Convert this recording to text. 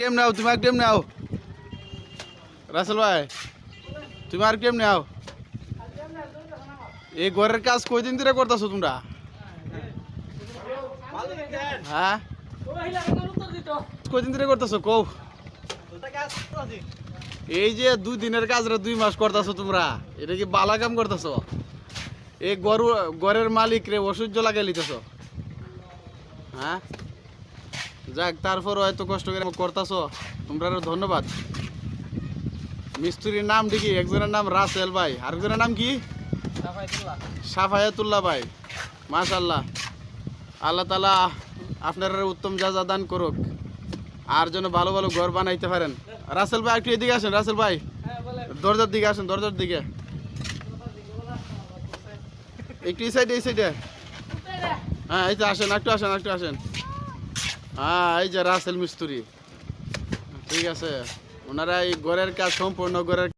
কেমনে আও? তুমি আর কেমনে আও? রাসেল ভাই তুমি আর কেমনে আও? এই ঘরের কাজ কয়দিন ধরে করতেছো তোমরা? হ্যাঁ কয়দিন ধরে করতেছো কও? এই যে 2 দিনের কাজরা 2 মাস করতেছো তোমরা, এটা কি বালা কাম করতেছো? এই ঘরের মালিক রে অসহ্য লাগাই লিতেছো। হ্যাঁ যাক, তারপর হয়তো কষ্ট করে করতেছো, তোমরা ধন্যবাদ। মিস্ত্রির নাম দেখি, একজনের নাম রাসেল ভাই, আরেকজনের নাম কি? সাফায়াতুল্লাহ ভাই। মাশাআল্লাহ, আল্লাহ তাআলা আপনারা উত্তম জাযা দান করুক, আর যেন ভালো ভালো ঘর বানাইতে পারেন। রাসেল ভাই একটু এদিকে আসেন, রাসেল ভাই দরজার দিকে আসেন, দরজার দিকে একটু এই সাইডে। হ্যাঁ এই তো আসেন, একটু আসেন। হ্যাঁ এই যে রাসেল মিস্ত্রি, ঠিক আছে, ওনারা এই ঘরের কাজ সম্পূর্ণ ঘরের